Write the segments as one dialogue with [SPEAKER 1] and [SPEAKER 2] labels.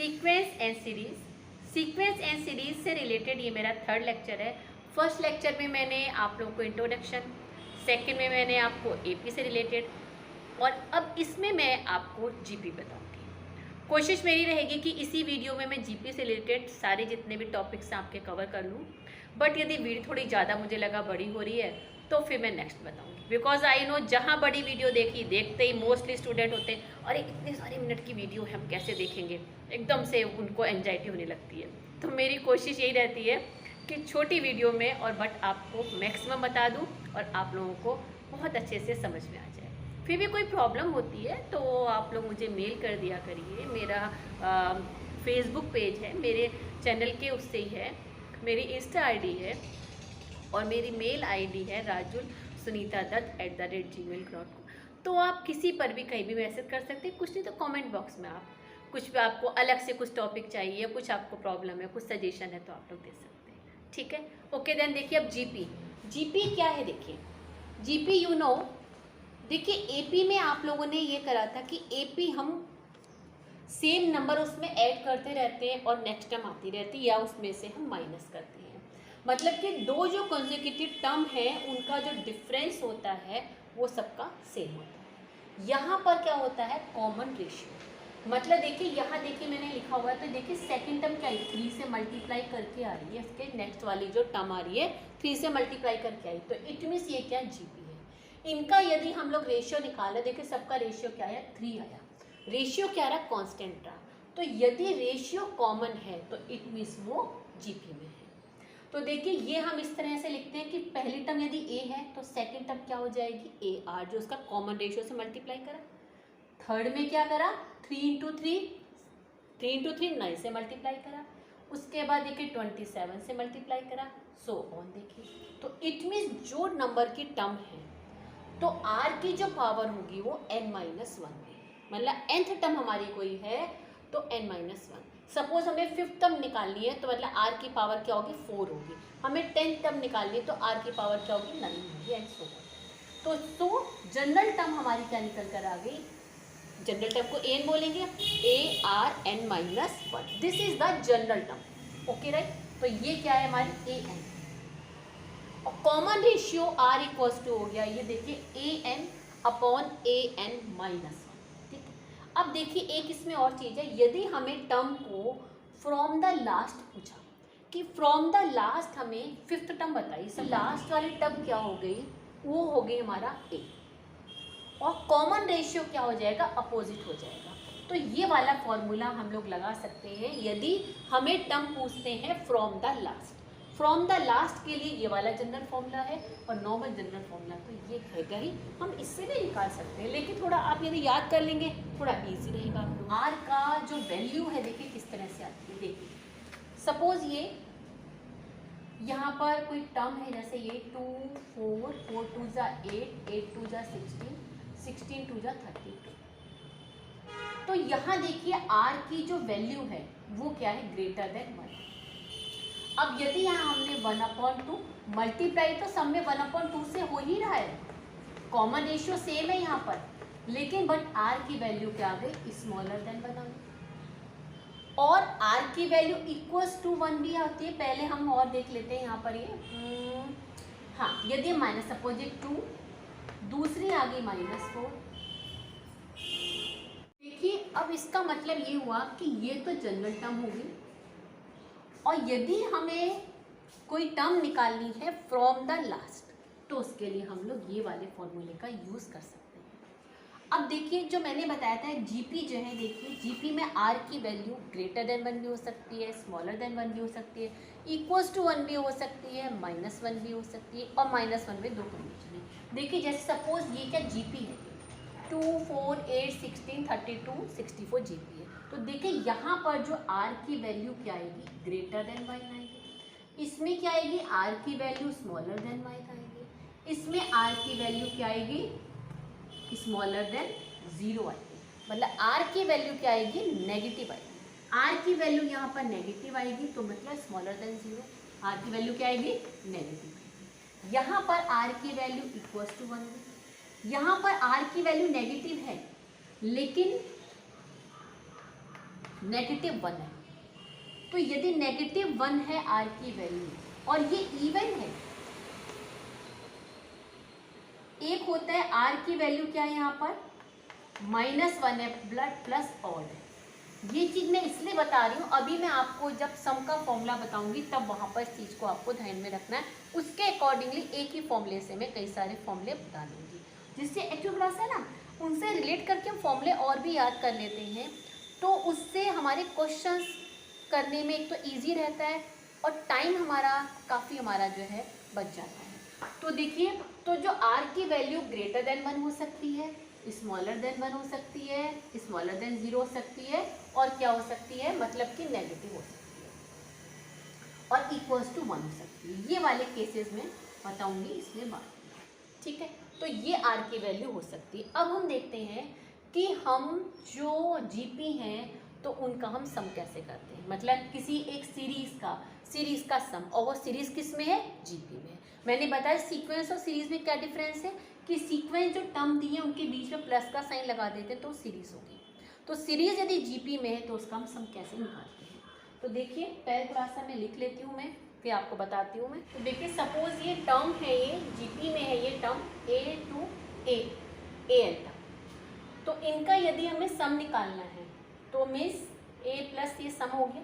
[SPEAKER 1] Sequence and series से related ये मेरा थर्ड लेक्चर है। फर्स्ट लेक्चर में मैंने आप लोगों को इंट्रोडक्शन, सेकंड में मैंने आपको एपी से रिलेटेड, और अब इसमें मैं आपको जीपी बताऊंगी। कोशिश मेरी रहेगी कि इसी वीडियो में मैं जीपी से रिलेटेड सारे जितने भी टॉपिक्स हैं आपके कवर कर लूँ, बट यदि वीडियो थोड़ी ज़्यादा मुझे लगा बड़ी हो रही है तो फिर मैं नेक्स्ट बताऊंगी। बिकॉज आई नो जहाँ बड़ी वीडियो देखते ही मोस्टली स्टूडेंट होते हैं, अरे इतने सारे मिनट की वीडियो हम कैसे देखेंगे, एकदम से उनको एंजाइटी होने लगती है। तो मेरी कोशिश यही रहती है कि छोटी वीडियो में और बट आपको मैक्सिमम बता दूँ और आप लोगों को बहुत अच्छे से समझ में आ जाए। फिर भी कोई प्रॉब्लम होती है तो आप लोग मुझे मेल कर दिया करिए। मेरा फेसबुक पेज है, मेरे चैनल के उससे ही है, मेरी इंस्टा आईडी है और मेरी मेल आईडी है rajulsunitadutt@gmail.com। तो आप किसी पर भी कहीं भी मैसेज कर सकते हैं। कुछ नहीं तो कमेंट बॉक्स में आप कुछ भी आपको अलग से कुछ टॉपिक चाहिए, कुछ आपको प्रॉब्लम है, कुछ सजेशन है तो आप लोग दे सकते हैं। ठीक है, ओके देन। देखिए अब जीपी क्या है। देखिए जीपी देखिए एपी में आप लोगों ने ये करा था कि एपी हम सेम नंबर उसमें ऐड करते रहते हैं और नेक्स्ट टर्म आती रहती है, या उसमें से हम माइनस करते हैं। मतलब कि दो जो कंसेक्यूटिव टर्म है उनका जो डिफरेंस होता है वो सबका सेम होता है। यहाँ पर क्या होता है, कॉमन रेशियो। मतलब देखिए यहाँ देखिए मैंने लिखा हुआ है, तो देखिए सेकंड टर्म क्या है, 3 से मल्टीप्लाई करके आ रही है। इसके नेक्स्ट वाली जो टर्म आ रही है 3 से मल्टीप्लाई करके आई, तो इट मीन्स ये क्या जीपी है। इनका यदि हम लोग रेशियो निकालें, देखिए सबका रेशियो क्या आया, 3 आया। रेशियो क्या रहा, कांस्टेंट रहा। तो यदि रेशियो कॉमन है तो इट मीन्स वो जीपी में है। तो देखिए ये हम इस तरह से लिखते हैं कि पहली टर्म यदि ए है तो सेकंड टर्म क्या हो जाएगी, ए आर, जो उसका कॉमन रेशियो से मल्टीप्लाई करा। थर्ड में क्या करा, 3 इंटू 3 9 से मल्टीप्लाई करा। उसके बाद देखिए 27 से मल्टीप्लाई करा, सो ऑन। देखिए तो इट मीन्स जो नंबर की टर्म है तो आर की जो पावर होगी वो n-1 है। मतलब nth टर्म हमारी कोई है तो n-1। सपोज हमें फिफ्थ टर्म निकालनी है तो मतलब आर की पावर क्या होगी, 4 होगी। हमें 10th टर्म निकालनी है तो आर की पावर क्या होगी, 9 होगी, एंड सो ऑन। तो जनरल टर्म हमारी क्या निकल कर आ गई, जनरल टर्म को एन बोलेंगे, ARn-1। This is the general term. Okay right. तो ये क्या है हमारी an, और common ratio R equals to हो गया, ये देखिए AN/AN-1। ठीक है। अब देखिए एक इसमें और चीज़ है, यदि हमें टर्म को फ्रॉम द लास्ट पूछा कि फ्रॉम द लास्ट हमें फिफ्थ टर्म बताइए, सब लास्ट वाली टर्म क्या हो गई, वो हो गई हमारा A, और कॉमन रेशियो क्या हो जाएगा, अपोजिट हो जाएगा। तो ये वाला फॉर्मूला हम लोग लगा सकते हैं यदि हमें टर्म पूछते हैं from the last. From the last के लिए ये वाला जनरल फॉर्मूला है, और नॉर्मल जनरल फॉर्मूला तो ये हैगा ही, हम इससे भी निकाल सकते हैं। लेकिन थोड़ा आप यदि याद कर लेंगे थोड़ा इजी रहेगा आप लोग। आर का जो वैल्यू है देखिए किस तरह से आती है। देखिए सपोज ये यहाँ पर कोई टर्म है, जैसे ये 2 4 4 2 जा 8 8 2 जा 16 16 2 जा 32। तो यहाँ देखिए आर की जो वैल्यू है वो क्या है, ग्रेटर देन 1। अब यदि यहाँ हमने 1/2 मल्टीप्लाई, तो सब में 1/2 से हो ही रहा है, कॉमन रेशियो सेम है यहाँ पर, लेकिन बट आर की वैल्यू क्या आ गई, स्मॉलर देन 1 आ गई। और आर की वैल्यू इक्वल्स टू 1 भी आती है। पहले हम और देख लेते हैं यहाँ पर ये हाँ, यदि माइनस सपोज ये 2, दूसरी आ गई -4। देखिए अब इसका मतलब ये हुआ कि ये तो जनरल टर्म होगी, और यदि हमें कोई टर्म निकालनी है फ्रॉम द लास्ट तो उसके लिए हम लोग ये वाले फॉर्मूले का यूज़ कर सकते हैं। अब देखिए जो मैंने बताया था जीपी जो है, देखिए जीपी में आर की वैल्यू ग्रेटर देन 1 भी हो सकती है, स्मॉलर देन 1 भी हो सकती है, इक्वल्स टू 1 भी हो सकती है, -1 भी हो सकती है, और -1 में 2 कंडीशन है। देखिए जैसे सपोज ये क्या जीपी है, 2 4 8 16 32 64 जीपी है। तो देखिए यहाँ पर जो आर की वैल्यू क्या आएगी, ग्रेटर देन 1 आएगी। इसमें क्या आएगी, आर की वैल्यू स्मॉलर देन 1 आएगी। इसमें आर की वैल्यू क्या आएगी, स्मॉलर देन 0 आएगी। मतलब आर की वैल्यू क्या आएगी, नेगेटिव आएगी। आर की वैल्यू यहाँ पर नेगेटिव आएगी तो मतलब स्मॉलर देन 0। आर की वैल्यू क्या आएगी, नेगेटिव आएगी। यहाँ पर आर की वैल्यू इक्वल्स टू 1, यहाँ पर आर की वैल्यू नेगेटिव है, लेकिन -1 है। तो यदि -1 है r की वैल्यू और ये इवन है, एक होता है r की वैल्यू क्या है यहाँ पर -1 है प्लस ऑड है। ये चीज़ मैं इसलिए बता रही हूँ, अभी मैं आपको जब सम का फॉर्मूला बताऊंगी तब वहाँ पर इस चीज़ को आपको ध्यान में रखना है। उसके अकॉर्डिंगली एक ही फॉर्मूले से मैं कई सारे फॉर्मूले बता दूँगी, जिससे एक्चुअल क्लास है ना, उनसे रिलेट करके हम फॉर्मूले और भी याद कर लेते हैं, तो उससे हमारे क्वेश्चंस करने में एक तो ईजी रहता है और टाइम हमारा काफ़ी हमारा जो है बच जाता है। तो देखिए, तो जो r की वैल्यू ग्रेटर देन 1 हो सकती है, स्मॉलर देन 1 हो सकती है, स्मॉलर देन 0 हो सकती है, और क्या हो सकती है, मतलब कि नेगेटिव हो सकती है, और इक्वल्स टू 1 हो सकती है। ये वाले केसेस में बताऊंगी इसमें बात, ठीक है। तो ये r की वैल्यू हो सकती है। अब हम देखते हैं कि हम जो जीपी हैं तो उनका हम सम कैसे करते हैं, मतलब किसी एक सीरीज का सम, और वो सीरीज किस में है, जीपी में। मैंने बताया सीक्वेंस और सीरीज में क्या डिफरेंस है, कि सीक्वेंस जो टर्म दिए उनके बीच में प्लस का साइन लगा देते हैं तो सीरीज होगी। तो सीरीज यदि जीपी में है तो उसका हम सम कैसे निकालते हैं, तो देखिए पहले थोड़ा सा मैं लिख लेती हूँ, मैं फिर आपको बताती हूँ मैं। तो देखिए सपोज ये टर्म है, ये जीपी में है, ये term a to a n term, तो इनका यदि हमें सम निकालना है तो मीन्स a प्लस ये सम हो गया।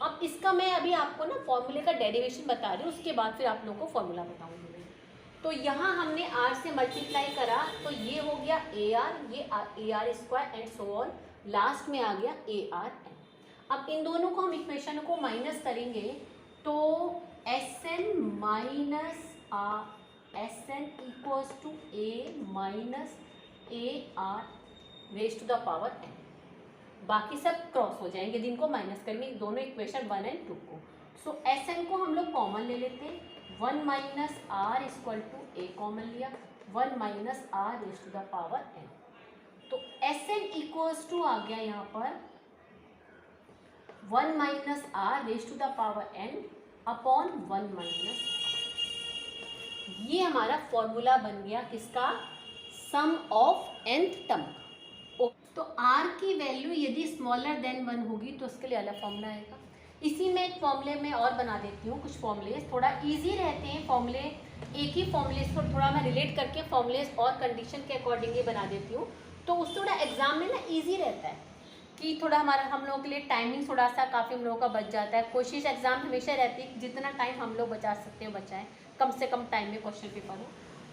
[SPEAKER 1] अब इसका मैं अभी आपको ना फॉर्मूले का डेरिवेशन बता रही हूँ, उसके बाद फिर आप लोगों को फॉर्मूला बताऊँगी मैं। तो यहाँ हमने r से मल्टीप्लाई करा तो ये हो गया AR, ये AR square and so on, last में आ गया ARn। अब इन दोनों को हम इक्वेशन को माइनस करेंगे तो Sn minus Sn equals to A minus AR raise to the power n। बाकी सब क्रॉस हो जाएंगे, जिनको माइनस करेंगे दोनों इक्वेशन 1 और 2 को। सो Sn को हम लोग कॉमन ले लेते हैं, 1 minus R equal to A common लिया, 1 minus are raise to the power n। तो Sn इक्वल्स टू आ गया यहाँ पर 1 minus are raise to the power n upon 1 minus. ये हमारा फॉर्मूला बन गया किसका, सम ऑफ nth टर्म का। तो r की वैल्यू यदि स्मॉलर देन 1 होगी तो उसके लिए अलग फॉर्मूला आएगा। इसी में एक फॉर्मूले में और बना देती हूँ, कुछ फॉर्मूले थोड़ा इजी रहते हैं फॉर्मूले, एक ही फॉर्मूले को थोड़ा मैं रिलेट करके फॉर्मूले और कंडीशन के अकॉर्डिंगली बना देती हूँ, तो उससे थोड़ा एग्जाम में ना ईजी रहता है कि थोड़ा हमारा हम लोगों के लिए टाइमिंग थोड़ा सा काफ़ी हम लोगों का बच जाता है। कोशिश एग्जाम हमेशा रहती है जितना टाइम हम लोग बचा सकते हैं बचाएं, कम से कम टाइम में क्वेश्चन पेपर हो।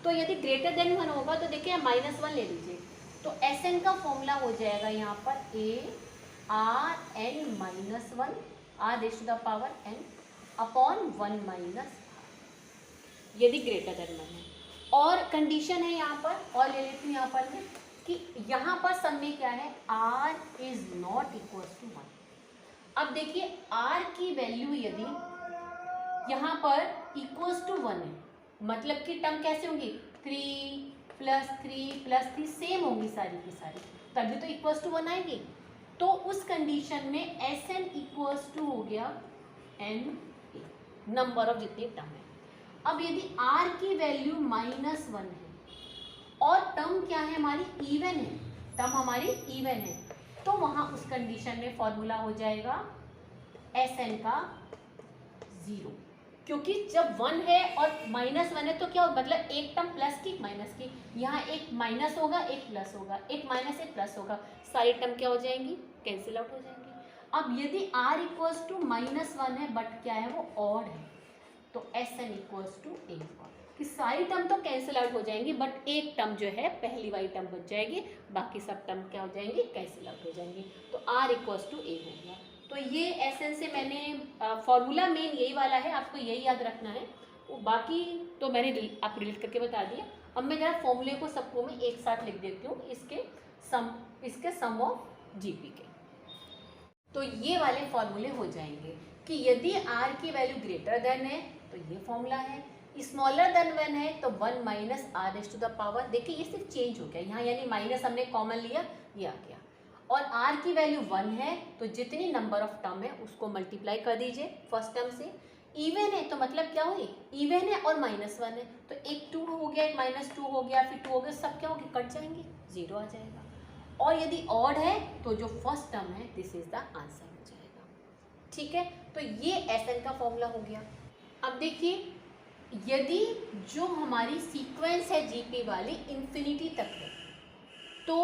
[SPEAKER 1] तो यदि ग्रेटर देन 1 होगा तो देखिए -1 ले लीजिए, तो Sn का फॉर्मूला हो जाएगा यहाँ पर ARn minus 1 R raise to the power n upon 1 minus, यदि ग्रेटर देन 1 है। और कंडीशन है यहाँ पर, और ले लेती हूँ यहाँ पर मैं कि यहाँ पर सब में क्या है, r is not equal to 1। अब देखिए r की वैल्यू यदि यहाँ पर इक्वल्स टू 1 है, मतलब कि टर्म कैसे होंगी, 3 प्लस 3 प्लस 3 सेम होंगी सारी की सारी, तभी तो इक्वल्स टू 1 आएगी। तो उस कंडीशन में Sn इक्वल्स टू हो गया n, नंबर ऑफ जितनी टर्म है। अब यदि r की वैल्यू -1 है और टर्म क्या है हमारी, इवन है, टर्म हमारी इवन है, तो वहाँ उस कंडीशन में फॉर्मूला हो जाएगा Sn का 0, क्योंकि जब 1 है और -1 है तो क्या हो, मतलब एक टर्म प्लस की माइनस की, यहाँ एक माइनस होगा एक प्लस होगा, एक माइनस एक प्लस होगा, सारी टर्म क्या हो जाएंगी, कैंसिल आउट हो जाएंगी। अब यदि r इक्वल्स टू -1 है बट क्या है वो ऑड है, तो Sn इक्वल्स टू a कि सारी टर्म तो कैंसिल आउट हो जाएंगी बट एक टर्म जो है पहली वाली टर्म बच जाएगी, बाकी सब टर्म क्या हो जाएंगी, कैंसिल आउट हो जाएंगी। तो r इक्वल्स टू a हो गया। तो ये Sn से मैंने फॉर्मूला मेन यही वाला है, आपको यही याद रखना है, बाकी तो मैंने आपको रिलेट करके बता दिया। अब मैं जरा फॉर्मूले को सबको मैं एक साथ लिख देती हूँ, इसके सम ऑफ जीपी के। तो ये वाले फॉर्मूले हो जाएंगे कि यदि r की वैल्यू ग्रेटर देन है तो ये फॉर्मूला है, स्मॉलर देन 1 है तो 1 minus are raise to the power, देखिए ये सिर्फ चेंज हो गया यहाँ, यानी माइनस हमने कॉमन लिया, ये आ गया। और r की वैल्यू 1 है तो जितनी नंबर ऑफ टर्म है उसको मल्टीप्लाई कर दीजिए फर्स्ट टर्म से। इवन है तो मतलब क्या हुई, इवन है और -1 है तो एक 2 हो गया, एक -2 हो गया, फिर 2 हो गया, सब क्या हो गया, कट जाएंगे, 0 आ जाएगा। और यदि ऑड है तो जो फर्स्ट टर्म है दिस इज द आंसर हो जाएगा। ठीक है, तो ये एसएन का फॉर्मूला हो गया। अब देखिए यदि जो हमारी सीक्वेंस है जीपी वाली इंफिनिटी तक है तो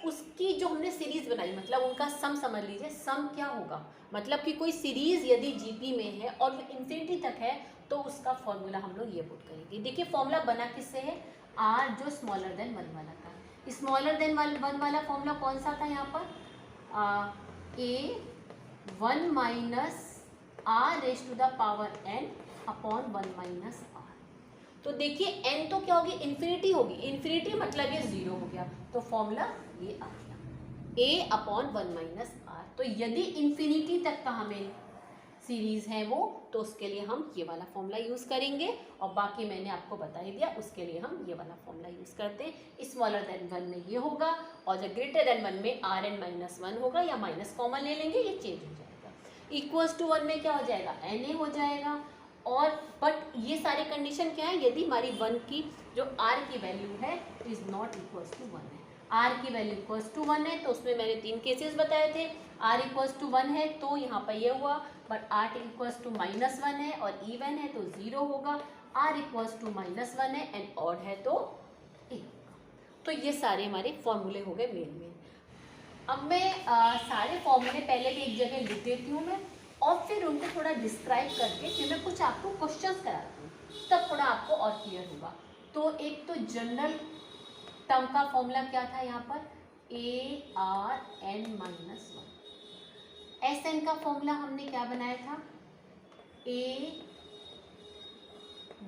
[SPEAKER 1] उसकी जो हमने सीरीज बनाई मतलब उनका सम समझ लीजिए, सम क्या होगा मतलब कि कोई सीरीज यदि जीपी में है और वो इंफिनिटी तक है तो उसका फॉर्मूला हम लोग ये पुट करेंगे। देखिए फॉर्मूला बना किससे है, आर जो स्मॉलर देन 1 वाला था। स्मॉलर देन 1 वाला फॉर्मूला कौन सा था यहाँ पर, A 1 minus are raise to the power n upon 1 minus R. तो देखिए n तो क्या होगी, इन्फिनिटी होगी, इन्फिनिटी मतलब ये 0 हो गया, तो फॉर्मूला ये आ गया a अपॉन 1 माइनस आर। तो यदि इन्फिनिटी तक का हमें सीरीज है वो तो उसके लिए हम ये वाला फॉर्मूला यूज़ करेंगे, और बाकी मैंने आपको बता ही दिया उसके लिए हम ये वाला फॉर्मूला यूज़ करते हैं। स्मॉलर देन 1 में ये होगा और जब ग्रेटर देन 1 में आर एन माइनस 1 होगा, या माइनस कॉमन ले लेंगे ये चेंज हो जाएगा। इक्वल्स टू 1 में क्या हो जाएगा, एन ए हो जाएगा। और बट ये सारे कंडीशन क्या है, यदि हमारी 1 की जो r की वैल्यू है इज नॉट इक्वल्स टू 1 है, r की वैल्यू इक्वल्स टू 1 है तो उसमें मैंने 3 केसेस बताए थे। r इक्वल्स टू 1 है तो यहाँ पर ये हुआ, but r equals to minus 1 है और इवन है तो 0 होगा, r इक्वल्स टू माइनस 1 है एंड ऑड है तो 1 होगा। तो ये सारे हमारे फॉर्मूले हो गए मेन में। अब मैं सारे फॉर्मूले पहले भी एक जगह लिख देती हूँ मैं, और फिर उनको थोड़ा डिस्क्राइब करके फिर मैं कुछ आपको क्वेश्चंस कराती हूँ, तब थोड़ा आपको और क्लियर होगा। तो एक तो जनरल टर्म का फॉर्मूला क्या था यहाँ पर, a r n minus 1। S n का फॉर्मूला हमने क्या बनाया था, a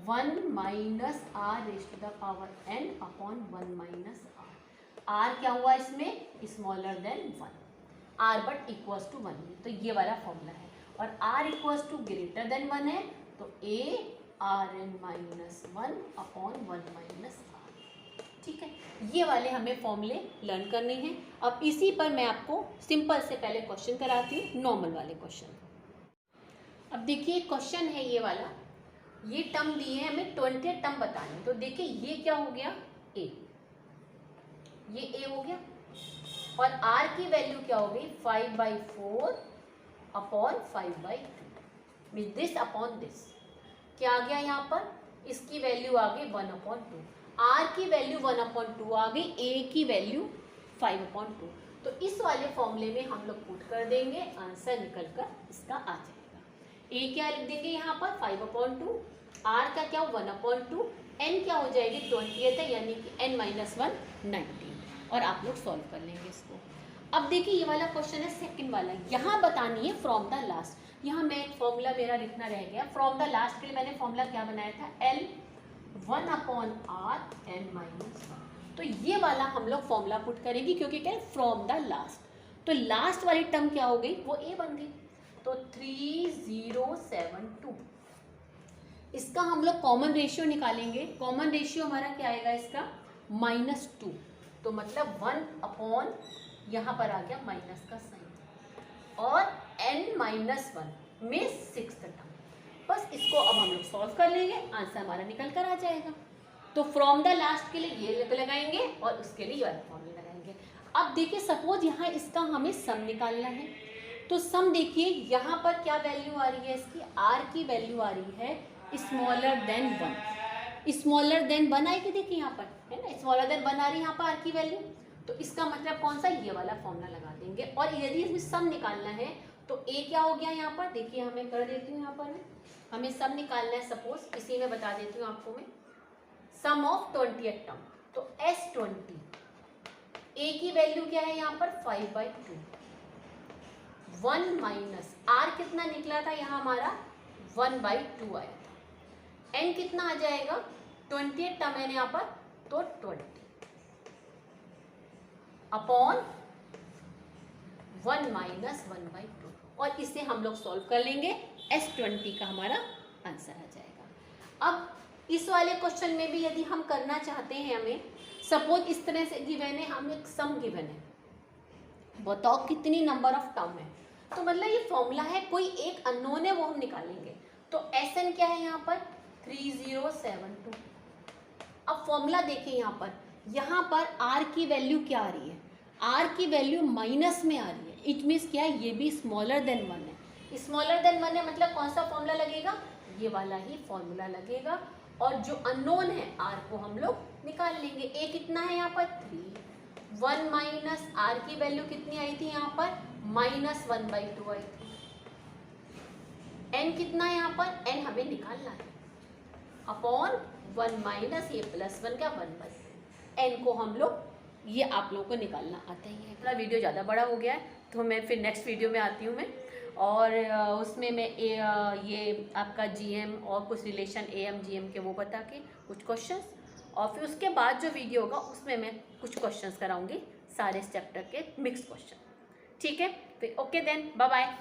[SPEAKER 1] 1 minus are raise to the power n upon 1 minus r. R क्या हुआ इसमें, smaller than 1, r but equals to 1 में, तो ये वाला फॉर्मूला है। और r equals to greater than 1 है तो a r n minus 1 upon 1 minus r. ठीक है, ये वाले हमें फॉर्मूले लर्न करने हैं। अब इसी पर मैं आपको सिंपल से पहले क्वेश्चन कराती हूँ, नॉर्मल वाले क्वेश्चन। अब देखिए क्वेश्चन है ये वाला, ये टर्म दिए हैं हमें 20 टर्म बताने। तो देखिए ये क्या हो गया, a, ये a हो गया और r की वैल्यू क्या हो गई 5/4 upon 5/2 mean this upon this. क्या आ गया यहाँ पर, इसकी वैल्यू आ गई 1/2, r की वैल्यू 1/2 आ गई, a की वैल्यू 5/2। तो इस वाले फॉर्मूले में हम लोग पुट कर देंगे, आंसर निकल कर इसका आ जाएगा। a क्या लिख देंगे यहाँ पर 5/2, r का क्या 1/2, n क्या हो जाएगी 20th है यानी कि n-1 19, और आप लोग सॉल्व कर लेंगे इसको। अब देखिए ये वाला क्वेश्चन है सेकंड वाला, यहाँ बतानी है फ्रॉम द लास्ट। यहाँ मैं फॉर्मूला मेरा लिखना रह गया, फ्रॉम द लास्ट के लिए मैंने फॉर्मूला क्या बनाया था, L 1/r n-1। तो ये वाला हम लोग फॉर्मूला पुट करेंगे क्योंकि क्या है फ्रॉम द लास्ट। तो लास्ट वाली टर्म क्या हो गई, वो a बन गई, तो 3072। इसका हम लोग कॉमन रेशियो निकालेंगे। कॉमन रेशियो हमारा क्या आएगा इसका, -2, तो मतलब 1 यहाँ पर आ गया माइनस का साइन, और n-1 में 6th टर्म। बस इसको अब हम लोग सॉल्व कर लेंगे, आंसर हमारा निकल कर आ जाएगा। तो फ्रॉम द लास्ट के लिए ये लगाएंगे और उसके लिए ये फॉर्मूला लगाएंगे। अब देखिए सपोज यहाँ इसका हमें सम निकालना है, तो सम देखिए यहाँ पर क्या वैल्यू आ रही है इसकी, r की वैल्यू आ रही है स्मॉलर देन 1। स्मॉलर देन 1 आएगी, देखिए यहाँ पर है ना, स्मॉलर देन 1 आ रही है यहाँ पर r की वैल्यू, तो इसका मतलब कौन सा, ये वाला फॉर्मूला लगा देंगे। और यदि इसमें सम निकालना है तो a क्या हो गया यहाँ पर, देखिए हमें कर देती हूँ यहाँ पर मैं, हमें सम निकालना है, सपोज इसी में बता देती हूँ आपको मैं, सम ऑफ 20th टर्म, तो s20, a की वैल्यू क्या है यहाँ पर 5/2, 1 माइनस r कितना निकला था यहाँ हमारा 1/2 आया था, n कितना आ जाएगा 20th टर्म है यहाँ पर, तो 20 अपॉन 1 माइनस 1/2, और इसे हम लोग सॉल्व कर लेंगे, s20 का हमारा आंसर आ जाएगा। अब इस वाले क्वेश्चन में भी यदि हम करना चाहते हैं, हमें सपोज इस तरह से गिवन है, हम एक सम गिवन है, बताओ कितनी नंबर ऑफ टर्म है, तो मतलब ये फॉर्मूला है, कोई एक अननोन है वो हम निकालेंगे। तो एस एन क्या है यहाँ पर 3072। अब फॉर्मूला देखिए यहाँ पर r की वैल्यू क्या आ रही है, आर की वैल्यू माइनस में आ रही है, इट मीन्स क्या है, ये भी स्मॉलर देन 1 है। स्मॉलर देन 1 है मतलब कौन सा फॉर्मूला लगेगा, ये वाला ही फॉर्मूला लगेगा। और जो अननोन है आर को हम लोग निकाल लेंगे। ए कितना है यहाँ पर 3, 1 माइनस आर की वैल्यू कितनी आई थी यहाँ पर -1/2 आई थी। एन कितना है यहाँ पर, एन हमें निकालना है अपॉन 1 माइनस ये +1 का 1/2। एन को हम लोग, ये आप लोगों को निकालना आता ही है। थोड़ा वीडियो ज़्यादा बड़ा हो गया है तो मैं फिर नेक्स्ट वीडियो में आती हूँ मैं, और उसमें मैं ये आपका जीएम और कुछ रिलेशन एएम जीएम के वो बता के कुछ क्वेश्चंस, और फिर उसके बाद जो वीडियो होगा उसमें मैं कुछ क्वेश्चंस कराऊंगी सारे चैप्टर के मिक्स क्वेश्चन। ठीक है, फिर ओके देन, बाय बाय।